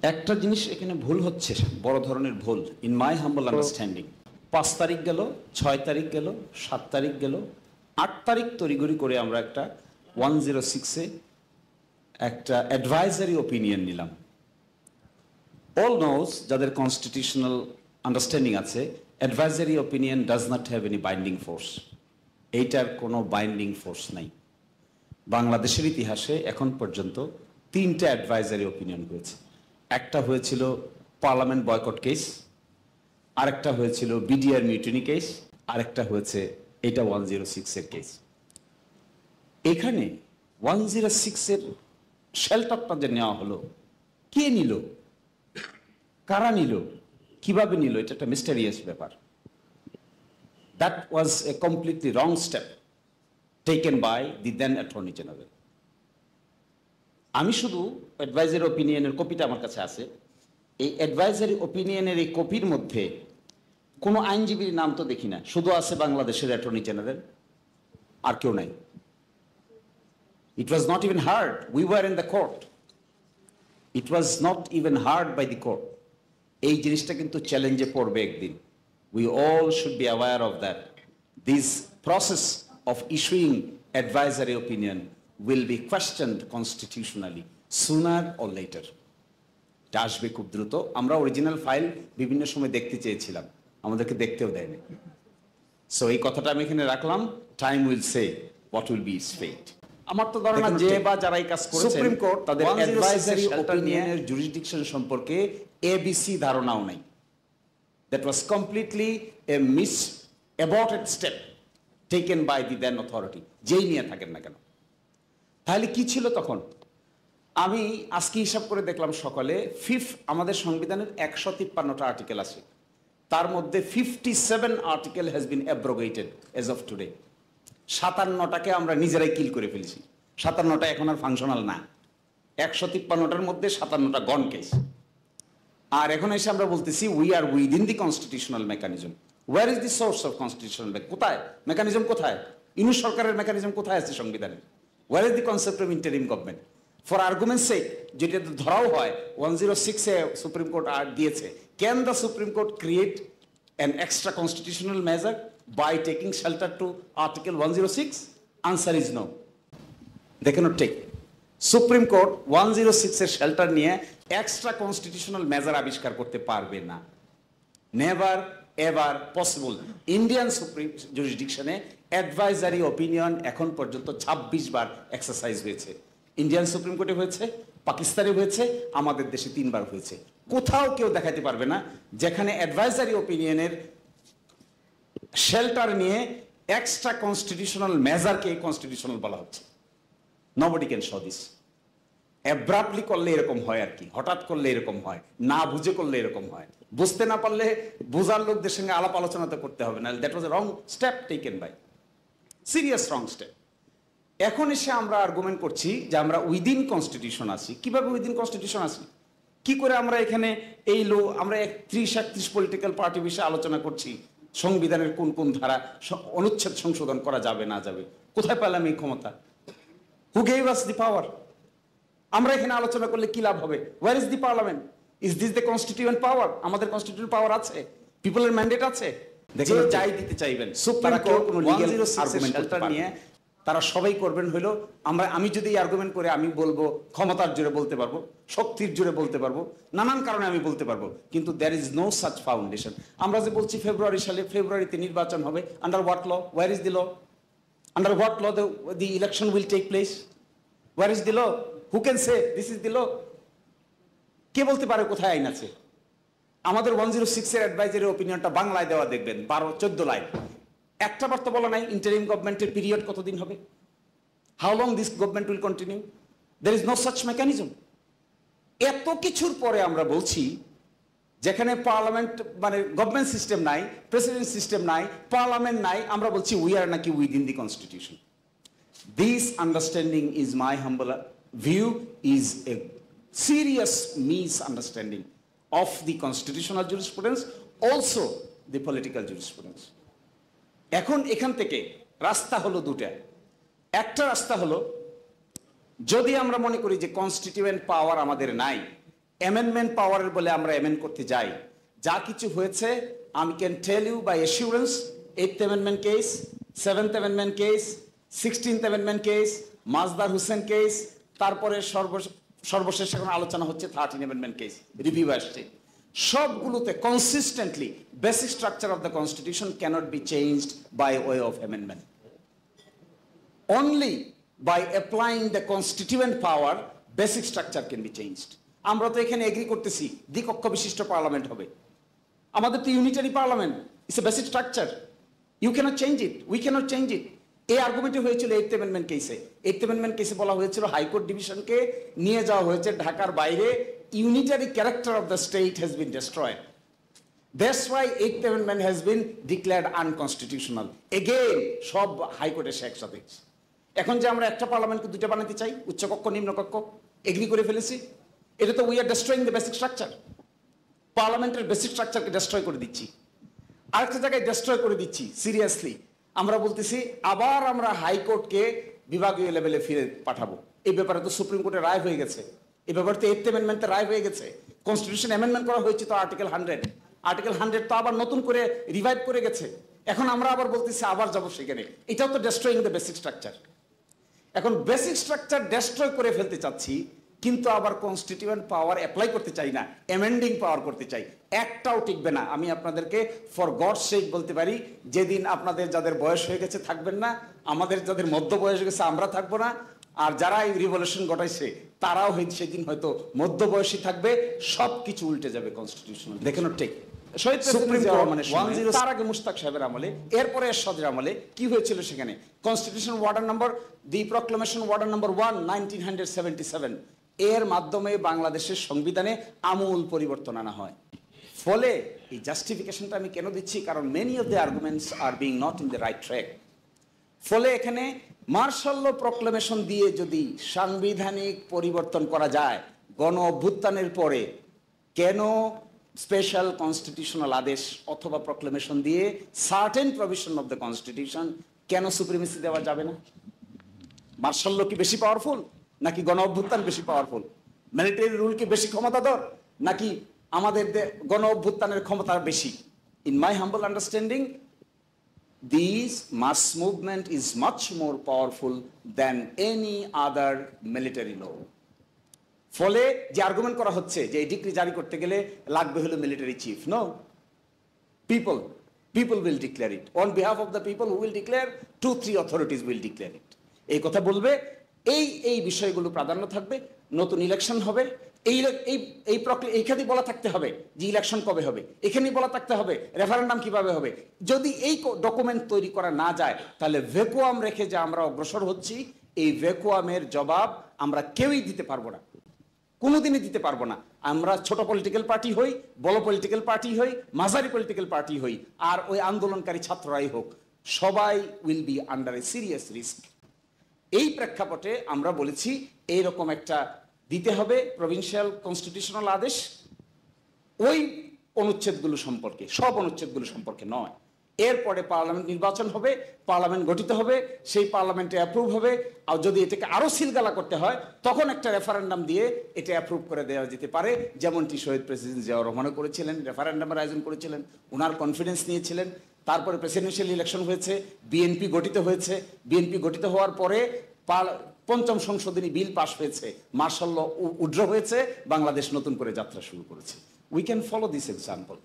একটা জিনিস এখানে ভুল হচ্ছে, বড় ধরনের ভুল ইন মাই হাম্বল আন্ডারস্ট্যান্ডিং। 5 তারিখ গেল, 6 তারিখ গেল, 7 তারিখ গেল, 8 তারিখ তড়িঘড়ি করে আমরা একটা 106-এ একটা অ্যাডভাইজারি ওপিনিয়ন নিলাম। অল নোজ, যাদের কনস্টিটিউশনাল আন্ডারস্ট্যান্ডিং আছে, advisory opinion does not have any binding force. এইটার কোনো বাইন্ডিং ফোর্স নাই। বাংলাদেশের ইতিহাসে এখন পর্যন্ত 3টে অ্যাডভাইজারি ওপিনিয়ন হয়েছে। একটা হয়েছিল পার্লামেন্ট বয়কট কেস, আরেকটা হয়েছিল বিডিআর মিউটিনি কেস, আরেকটা হয়েছে এটা 106-এর কেস। এখানে 106-এর শেল্টারটা যে নেওয়া হলো, কে নিল, কারা নিল, কিভাবে নিল, এটা একটা মিস্টেরিয়াস ব্যাপার। That was a completely wrong step taken by the then attorney general. আমি শুধু অ্যাডভাইজারি ওপিনিয়নের কপিটা আমার কাছে আছে। এই অ্যাডভাইজারি ওপিনিয়নের এই কপির মধ্যে কোনো আইনজীবীর নাম তো দেখি না, শুধু আছে বাংলাদেশের অ্যাটর্নি জেনারেল, আর কেউ নাই। It was not even heard, we were in the court, it was not even heard by the court. এই জিনিসটা কিন্তু চ্যালেঞ্জে পড়বে একদিন। We all should be aware of that. This process of issuing advisory opinion will be questioned constitutionally sooner or later. এটা আসবে খুব দ্রুত। আমরা অরিজিনাল ফাইল বিভিন্ন সময় দেখতে চেয়েছিলাম, আমাদেরকে দেখতেও দেয়নি। সো এই কথাটা আমি এখানে রাখলাম। Time will say what will be its fate. আমার তো ধারণা যে বা যারা এই কাজ করেছেন সুপ্রিম কোর্ট তাদের অ্যাডভাইজারি ওপিনিয়নের জুরিসডিকশন সম্পর্কে এবিসি ধারণাও নাই। That was completely a miss aborted step taken by the then authority, যেই নিয়ে থাকেন না কেন। তাহলে কি ছিল তখন? আমি আজকে হিসাব করে দেখলাম সকালে, আমাদের সংবিধানের 153টা আর্টিকেল আছে, তার মধ্যে 57 article has been abrogated as of today. 57টাকে আমরা নিজেরাই কিল করে ফেলছি। 57টা এখন আর ফাংশনাল না। 153টার মধ্যে 57টা গন কেস। আর এখন এসে আমরা বলতেছি we are within the constitutional mechanism. Where is the source of constitutional? কোথায় মেকানিজম? কোথায় ইউনিট সরকারের মেকানিজম? কোথায় আছে সংবিধানে? Where is the concept of interim government? For argument's sake, যেটা ধরাও হয় 106-এ সুপ্রিম কোর্ট দিয়েছে, can the Supreme Court create an extra constitutional measure by taking shelter to Article 106? Answer is no. They cannot take. Supreme Court 106-এর shelter নিয়ে extra constitutional measure আবিষ্কার করতে পারবে না। Never ever possible. Indian Supreme জুরিসডিকশনে advisory opinion এখন পর্যন্ত 26 বার এক্সারসাইজ হয়েছে। ইন্ডিয়ান সুপ্রিম কোর্টে হয়েছে, পাকিস্তানে হয়েছে, আমাদের দেশে 3 বার হয়েছে। কোথাও কেউ দেখাতে পারবে না যেখানে অ্যাডভাইজারি ওপিনিয়নের শেল্টার নিয়ে এক্সট্রা কনস্টিটিউশনাল মেজারকে কনস্টিটিউশনাল বলা হচ্ছে। Nobody can show this. Abruptly করলে এরকম হয় আর কি, হঠাৎ করলে এরকম হয়, না বুঝে করলে এরকম হয়। বুঝতে না পারলে বোঝার লোকদের সঙ্গে আলাপ আলোচনা তো করতে হবে না। That was a wrong step taken by, serious wrong step. এখন এসে আমরা আর্গুমেন্ট করছি যে আমরা উইদিন কনস্টিটিউশন আছি। কিভাবে উইদিন কনস্টিটিউশন আছি? কি করে আমরা এখানে এই আমরা 31 পলিটিক্যাল পার্টি বিষয়ে আলোচনা করছি, সংবিধানের কোন কোন ধারা অনুচ্ছেদ সংশোধন করা যাবে না যাবে। কোথায় পেলাম এই ক্ষমতা? Who gave us the power? আমরা এখানে আলোচনা করলে কি লাভ হবে? Where is the parliament? Is this the constituent power? আমাদের কনস্টিটিউয়েন্ট পাওয়ার আছে, পিপলের ম্যান্ডেট আছে। দেখেন যাই দিতে চাইবেন সুপ্রিম কোর্ট কোনো লিগ্যাল আর্গুমেন্ট নিয়ে তারা সবাই করবেন হলো আমি যদি এই আর্গুমেন্ট করে আমি বলবো ক্ষমতার জোরে বলতে পারবো, শক্তির জোরে বলতে পারবো, নানান কারণে আমি বলতে পারবো, কিন্তু there is no such foundation. আমরা যে বলছি ফেব্রুয়ারিতে নির্বাচন হবে, under what law? Where is the law? Under what law the election will take place? Where is the law? Who can say this is the law? কে বলতে পারে কোথায় আইন আছে? আমাদের 106-এর অ্যাডভাইজারি ওপিনিয়নটা বাংলায় দেওয়া দেখবেন 12-14 লাইন। একটা বার তো বলা নাই ইন্টারিম গভর্নমেন্টের পিরিয়ড কতদিন হবে, how long this government will continue. There is no such mechanism. এত কিছুর পরে আমরা বলছি যেখানে পার্লামেন্ট মানে গভর্নমেন্ট সিস্টেম নাই, প্রেসিডেন্ট সিস্টেম নাই, পার্লামেন্ট নাই, আমরা বলছি উই আর নাকি within the constitution. This understanding is my humble view is a serious misunderstanding of the constitutional jurisprudence, also the political jurisprudence. এখন এখান থেকে রাস্তা হলো দুটা। একটা রাস্তা হলো যদি আমরা মনে করি যে কনস্টিটিউয়েন্ট পাওয়ার আমাদের নাই, অ্যামেন্ডমেন্ট পাওয়ারের বলে আমরা অ্যামেন্ড করতে যাই, যা কিছু হয়েছে আমি can tell you by assurance 8th amendment case, 7th amendment case, 16th amendment case, Masdar Hossain case, তারপরে সর্বশেষ এখন আলোচনা হচ্ছে 13th অ্যামেন্ডমেন্ট কেস রিভিউ আসছে, সবগুলোতে consistently basic structure of the constitution cannot be changed by way of amendment. Only by applying the constituent power, basic structure can be changed. আমরা তো এখানে এগ্রি করতেছি দ্বিকক্ষ বিশিষ্ট পার্লামেন্ট হবে, আমাদের তো unitary parliament, it's a basic structure, you cannot change it, we cannot change it. এই আর্গুমেন্টে হয়েছিল 8th অ্যামেন্ডমেন্ট কেসে। 8th অ্যামেন্ডমেন্ট কেসে বলা হয়েছিল হাইকোর্ট ডিভিশনকে নিয়ে যাওয়া হয়েছে ঢাকার বাইরে, unitary character of the state has been destroyed. That's why 8th Amendment has been declared unconstitutional. Again, সব হাইকোর্টে এসে একসাথে। এখন যে আমরা একটা পার্লামেন্টকে দুইটা বানাতে চাই, উচ্চকক্ষ নিম্নকক্ষ, এগ্রি করে ফেলেছি, এটা তো we are destroying the basic structure. পার্লামেন্টের বেসিক স্ট্রাকচারকে ডেস্ট্রয় করে দিচ্ছি, আরেকটা জায়গায় ডেস্ট্রয় করে দিচ্ছি। সিরিয়াসলি আমরা বলতেছি আবার আমরা হাইকোর্টকে বিভাগীয় লেভেলে ফিরে পাঠাবো। এই ব্যাপারে তো সুপ্রিম কোর্টের রায় হয়ে গেছে, এই ব্যাপারে তো 8th অ্যামেন্ডমেন্টের রায় হয়ে গেছে, কনস্টিটিউশন অ্যামেন্ডমেন্ট করা হয়েছে তো আর্টিকেল 100, আর্টিকেল 100 তো আবার নতুন করে রিভাইভ করে গেছে। এখন আমরা আবার বলতেছি আবার যাবো সেখানে, এটাও তো ডেস্ট্রয়িং দ্য বেসিক স্ট্রাকচার। এখন বেসিক স্ট্রাকচার ডেস্ট্রয় করে ফেলতে চাচ্ছি, কিন্তু আবার কনস্টিটিউয়েন্ট পাওয়ার অ্যাপ্লাই করতে চাই না, অ্যামেন্ডিং পাওয়ার করতে চাই, একটাও টিকবে না। আমি আপনাদেরকে ফর গডস সেক বলতে পারি, যেদিন আপনাদের যাদের বয়স হয়ে গেছে থাকবেন না, আমাদের যাদের মধ্য বয়স হয়ে গেছে আমরা থাকবো না, আর যারা এই রিভলিউশন ঘটাইছে তারাও সেদিন হয়তো মধ্য বয়সী থাকবে, সবকিছু উল্টে যাবে কনস্টিটিউশন। দেখেন ঠিক শহীদ সুপ্রিম কোর্ট মানে তার আগে মুশতাক সাহেবের আমলে, এরপরে এরশাদের আমলে কি হয়েছিল সেখানে কনস্টিটিউশন ওয়ার্ডার নম্বর, দি প্রক্লামেশন ওয়ার্ডার নম্বর 1 1977, এর মাধ্যমে বাংলাদেশের সংবিধানে আমূল পরিবর্তন আনা হয়। ফলে এই জাস্টিফিকেশনটা আমি কেন দিচ্ছি, কারণ many of the arguments are being not in the right track. ফলে এখানে মার্শাল ল প্রক্লামেশন দিয়ে যদি সাংবিধানিক পরিবর্তন করা যায়, গণ অভ্যুত্থানের পরে কেন স্পেশাল কনস্টিটিউশনাল আদেশ অথবা প্রক্লামেশন দিয়ে certain provision of the constitution কেন সুপ্রিমেসি দেওয়া যাবে না? মার্শাল ল কি বেশি পাওয়ারফুল নাকি গণ অভ্যুত্থান বেশি পাওয়ারফুল? মিলিটারি রুল কি বেশি ক্ষমতাধর নাকি আমাদের গণ অভ্যুত্থানের ক্ষমতা বেশি? In my humble understanding, this mass movement is much more powerful than any other military law. ফলে যে আর্গুমেন্ট করা হচ্ছে যে এই ডিক্রি জারি করতে গেলে লাগবে হলো military chief, no, people will declare it on behalf of the people who will declare, 2-3 authorities will declare it. এই কথা বলবে, এই বিষয়গুলো প্রাধান্য থাকবে। নতুন ইলেকশন হবে, এইখানে বলা থাকতে হবে যে ইলেকশন কবে হবে, এখানেই বলা থাকতে হবে রেফারেন্ডাম কিভাবে হবে। যদি এই ডকুমেন্ট তৈরি করা না যায়, তাহলে ভ্যাকুয়াম রেখে যে আমরা অগ্রসর হচ্ছি, এই ভ্যাকুয়ামের জবাব আমরা কেউই দিতে পারবো না, কোনোদিনই দিতে পারবো না। আমরা ছোট পলিটিক্যাল পার্টি হই, বড় পলিটিক্যাল পার্টি হই, মাঝারি পলিটিক্যাল পার্টি হই, আর ওই আন্দোলনকারী ছাত্ররাই হোক, সবাই will be under A serious risk. এই প্রেক্ষাপটে আমরা বলেছি এইরকম একটা দিতে হবে প্রভিন্সিয়াল কনস্টিটিউশনাল আদেশ, ওই অনুচ্ছেদগুলো সম্পর্কে, সব অনুচ্ছেদগুলো সম্পর্কে নয়। এরপরে পার্লামেন্ট নির্বাচন হবে, পার্লামেন্ট গঠিত হবে, সেই পার্লামেন্টে অ্যাপ্রুভ হবে, আর যদি এটাকে আরো সিলগালা করতে হয় তখন একটা রেফারেন্ডাম দিয়ে এটা অ্যাপ্রুভ করে দেওয়া যেতে পারে, যেমনটি শহীদ প্রেসিডেন্ট জিয়াউর রহমানও করেছিলেন, রেফারেন্ডামের আয়োজন করেছিলেন, ওনার কনফিডেন্স নিয়েছিলেন। তারপরে প্রেসিডেন্সিয়াল ইলেকশন হয়েছে, বিএনপি গঠিত হয়েছে, বিএনপি গঠিত হওয়ার পরে পঞ্চম সংশোধনী বিল পাশ হয়েছে, মার্শাল ল উইথড্র হয়েছে, বাংলাদেশ নতুন করে যাত্রা শুরু করেছে। We can follow this example.